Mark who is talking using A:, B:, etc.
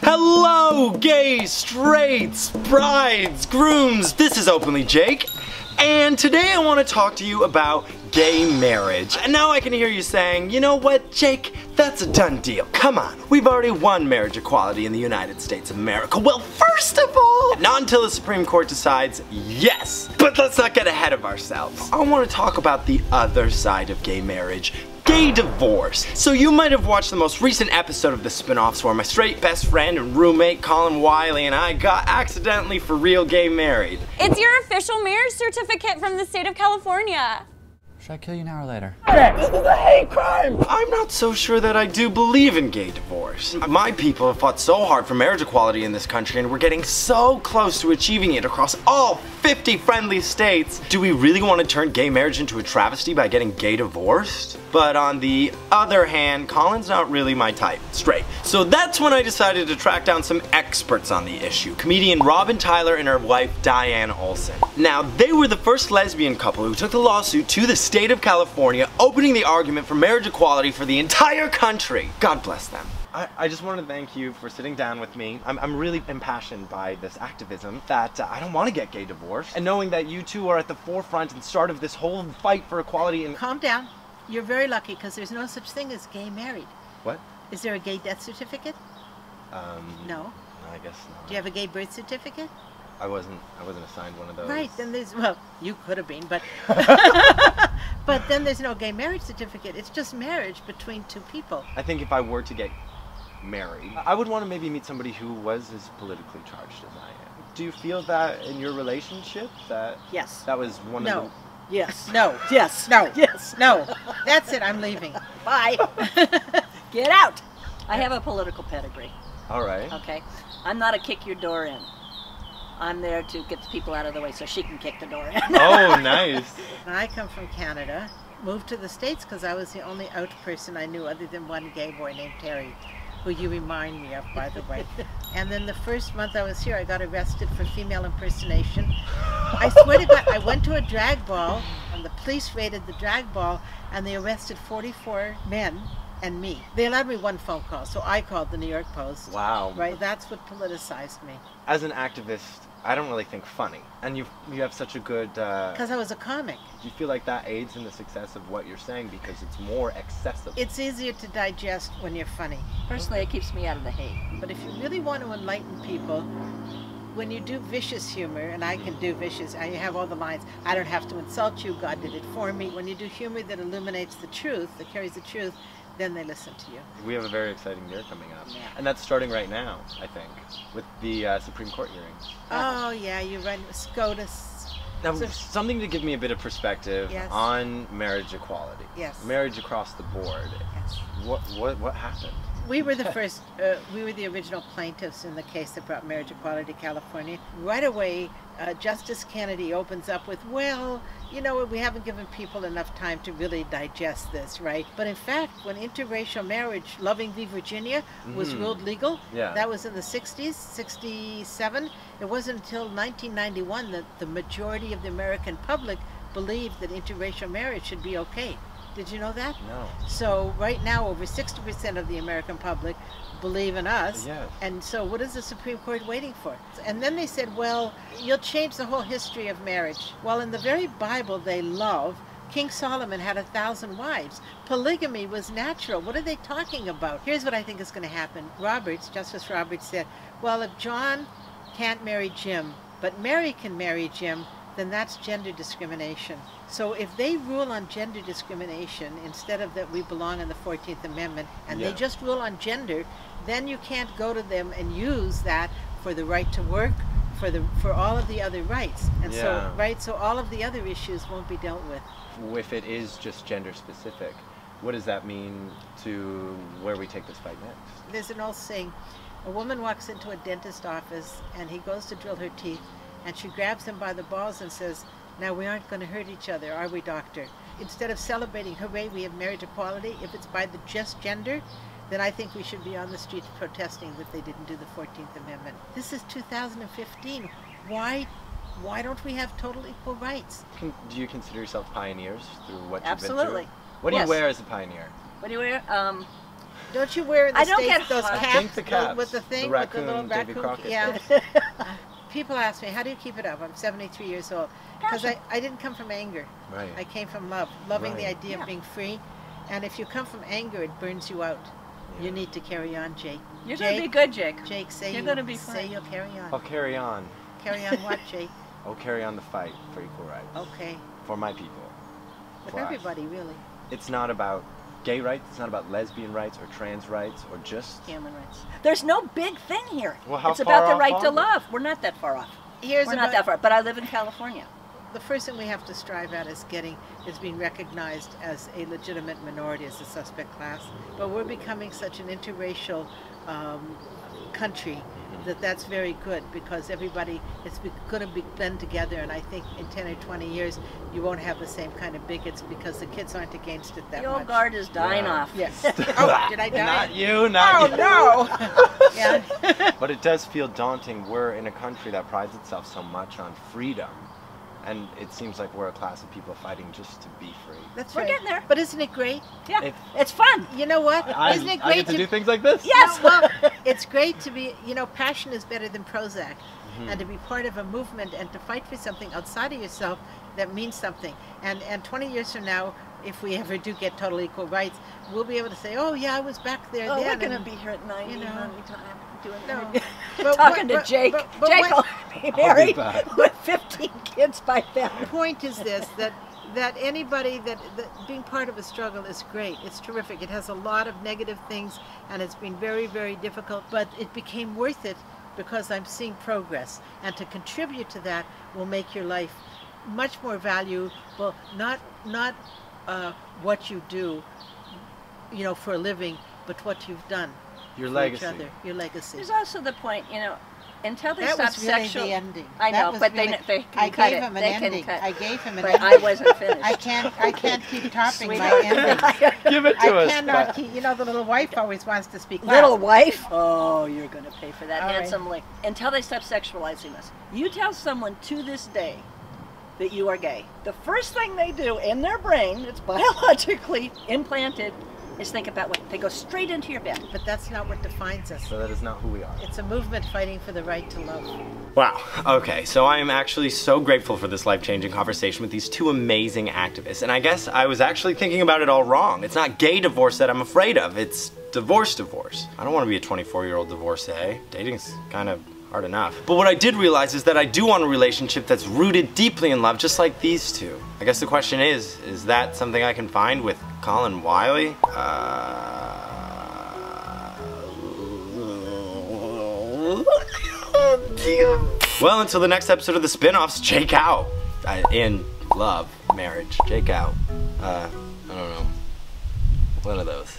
A: Hello, gays, straights, brides, grooms. This is Openly Jake, and today I want to talk to you about gay marriage. And now I can hear you saying, you know what, Jake? That's a done deal. Come on. We've already won marriage equality in the United States of America. Well, first of all, not until the Supreme Court decides yes. But let's not get ahead of ourselves. I want to talk about the other side of gay marriage. Gay divorce. So you might have watched the most recent episode of the spin-offs where my straight best friend and roommate Colin and I got accidentally for real gay married.
B: It's your official marriage certificate from the state of California.
C: Should I kill you now or later?
A: This is a hate crime! I'm not so sure that I do believe in gay divorce. My people have fought so hard for marriage equality in this country, and we're getting so close to achieving it across all 50 friendly states. Do we really want to turn gay marriage into a travesty by getting gay divorced? But on the other hand, Colin's not really my type, straight. So that's when I decided to track down some experts on the issue. Comedian Robin Tyler and her wife Diane Olson. Now, they were the first lesbian couple who took the lawsuit to the state of California, opening the argument for marriage equality for the entire country. God bless them. I just want to thank you for sitting down with me. I'm really impassioned by this activism that I don't want to get gay divorced. And knowing that you two are at the forefront and start of this whole fight for equality and—
D: Calm down. You're very lucky because there's no such thing as gay married.
A: What?
D: Is there a gay death certificate? No.
A: I guess not.
D: Do you have a gay birth certificate?
A: I wasn't assigned one of those.
D: Right, then there's, well, you could have been, but but then there's no gay marriage certificate. It's just marriage between two people.
A: I think if I were to get married, I would want to maybe meet somebody who was as politically charged as I am. Do you feel that in your relationship that
D: Yes.
A: that was one of the—
D: Yes. No. Yes. No. Yes. No. That's it. I'm leaving. Bye.
E: Get out! I have a political pedigree,
A: All right.
E: okay? I'm not a kick your door in. I'm there to get the people out of the way so she can kick the door in.
A: Oh, nice.
D: I come from Canada, moved to the States because I was the only out person I knew other than one gay boy named Terry, who you remind me of, by the way. And then the first month I was here, I got arrested for female impersonation. I swear to God, I went to a drag ball, and the police raided the drag ball, and they arrested 44 men and me. They allowed me one phone call, so I called the New York Post.
A: Wow.
D: Right, that's what politicized me.
A: As an activist, I don't really think funny, and you have such a good.
D: Because I was a comic.
A: Do you feel like that aids in the success of what you're saying because it's more accessible?
D: It's easier to digest when you're funny.
E: Personally, it keeps me out of the hate.
D: But if you really want to enlighten people, when you do vicious humor, and I can do vicious, I have all the lines, I don't have to insult you, God did it for me. When you do humor that illuminates the truth, that carries the truth, then they listen to you.
A: We have a very exciting year coming up.
D: Yeah.
A: And that's starting right now, I think, with the Supreme Court hearings.
D: Oh yeah, you're right, SCOTUS.
A: Now,
D: So-
A: something to give me a bit of perspective
D: Yes.
A: on marriage equality.
D: Yes.
A: Marriage across the board.
D: Yes.
A: What happened?
D: We were the first, we were the original plaintiffs in the case that brought marriage equality to California. Right away, Justice Kennedy opens up with, well, you know, we haven't given people enough time to really digest this, right? But in fact, when interracial marriage, Loving v. Virginia, was ruled legal,
A: Yeah.
D: that was in the 60s, 67. It wasn't until 1991 that the majority of the American public believed that interracial marriage should be okay. Did you know that?
A: No.
D: So right now, over 60% of the American public believe in us.
A: Yes.
D: And so what is the Supreme Court waiting for? And then they said, well, you'll change the whole history of marriage. Well, in the very Bible they love, King Solomon had 1,000 wives. Polygamy was natural. What are they talking about? Here's what I think is going to happen. Justice Roberts said, well, if John can't marry Jim, but Mary can marry Jim, then that's gender discrimination. So if they rule on gender discrimination instead of that we belong in the 14th Amendment, and
A: Yeah.
D: they just rule on gender, then you can't go to them and use that for the right to work, for all of the other rights. And
A: Yeah.
D: so all of the other issues won't be dealt with.
A: If it is just gender specific, what does that mean to where we take this fight next?
D: There's an old saying, a woman walks into a dentist office and he goes to drill her teeth, and she grabs him by the balls and says, now we aren't going to hurt each other, are we, doctor? Instead of celebrating, hooray, we have marriage equality, if it's by the just gender, then I think we should be on the streets protesting that they didn't do the 14th Amendment. This is 2015. Why don't we have total equal rights?
A: Do you consider yourself pioneers through what you've been
E: Absolutely.
A: through? What do you
E: Yes.
A: wear as a pioneer?
E: What do you wear?
D: Don't you wear in the
E: I don't
D: States
E: get
D: those
E: hot.
D: caps,
A: I think the caps,
D: with the thing,
A: the
D: with the little
A: raccoon, Davy
D: raccoon?
A: Crockett.
D: Yeah. People ask me, how do you keep it up? I'm 73 years old. Because I didn't come from anger.
A: Right.
D: I came from love, loving the
A: Right.
D: idea
E: Yeah.
D: of being free. And if you come from anger, it burns you out.
A: Yeah.
D: You need to carry on, Jake.
E: You're going to be good, Jake.
D: Jake, say
E: You're
D: you,
E: gonna be
D: say
E: fine.
D: you'll carry on.
A: I'll carry on.
D: Carry on what, Jake?
A: I'll carry on the fight for equal rights.
D: Okay.
A: For my people.
D: With
A: For us.
D: everybody, really.
A: It's not about gay rights, it's not about lesbian rights or trans rights or just...
E: Human rights. There's no big thing here.
A: Well, how
E: it's
A: far
E: about the
A: off
E: right
A: are
E: to
A: we?
E: love. We're not that far off.
D: Here's
E: We're not that far. But I live in California.
D: The first thing we have to strive at is being recognized as a legitimate minority, as a suspect class. But we're becoming such an interracial country that's very good, because everybody is going to blend together, and I think in 10 or 20 years you won't have the same kind of bigots because the kids aren't against it that
E: The
D: much.
E: old guard is dying
A: Yeah.
E: off.
D: Yes. Oh, did I die?
A: Not you, not you.
D: Oh no! Yeah.
A: But it does feel daunting. We're in a country that prides itself so much on freedom. And it seems like we're a class of people fighting just to be free.
D: That's
E: We're
D: right.
E: getting there.
D: But isn't it great?
E: Yeah,
A: If-
E: it's fun.
D: You know what?
A: I
D: Isn't it
A: I
D: great
A: get to do things like this?
E: Yes.
D: No, well, it's great to be, passion is better than Prozac. And to be part of a movement and to fight for something outside of yourself that means something. And 20 years from now, if we ever do get total equal rights, we'll be able to say, oh yeah, I was back there
E: Oh,
D: then.
E: we're going to
D: and-
E: be here at 90
D: you know.
E: doing
D: No.
E: that.
D: But
E: Talking
D: what-
E: to Jake.
D: but
E: Jake
D: what-
E: will be married
A: back.
E: with 15 kids by then.
D: The point is this, that anybody that being part of a struggle is great. It's terrific. It has a lot of negative things, and it's been very, very difficult, but it became worth it because I'm seeing progress. And to contribute to that will make your life much more valuable, not what you do, for a living, but what you've done
A: Your
D: for
A: legacy.
D: each other, your legacy.
E: There's also the point, until they
D: That
E: stop
D: was really
E: sexual...
D: the ending.
E: I
D: That
E: know,
D: was
E: but
D: really-
E: they can
D: I
E: cut
D: gave
E: it.
D: him an
E: They can
D: ending.
E: cut.
D: I gave him an
E: But
D: ending.
E: I wasn't finished.
D: I can't keep topping my
E: Sweetheart.
D: ending.
A: Give it to
D: I
A: us.
D: cannot
A: Pat.
D: keep, the little wife always wants to speak
E: Little
D: last.
E: wife? Oh, you're going to pay for that
D: All right.
E: handsomely. Until they stop sexualizing us. You tell someone to this day that you are gay. The first thing they do in their brain, it's biologically implanted, is think about what they go straight into your bed.
D: But that's not what defines us.
A: So that is not who we are.
D: It's a movement fighting for the right to love.
A: Wow. Okay, so I am actually so grateful for this life-changing conversation with these two amazing activists. And I guess I was actually thinking about it all wrong. It's not gay divorce that I'm afraid of. It's divorce. I don't want to be a 24-year-old divorcee. Dating's kind of hard enough. But what I did realize is that I do want a relationship that's rooted deeply in love, just like these two. I guess the question is that something I can find with Colin Wiley? Well, until the next episode of the spin-offs, Jake out. In love, marriage, Jake out. I don't know. One of those.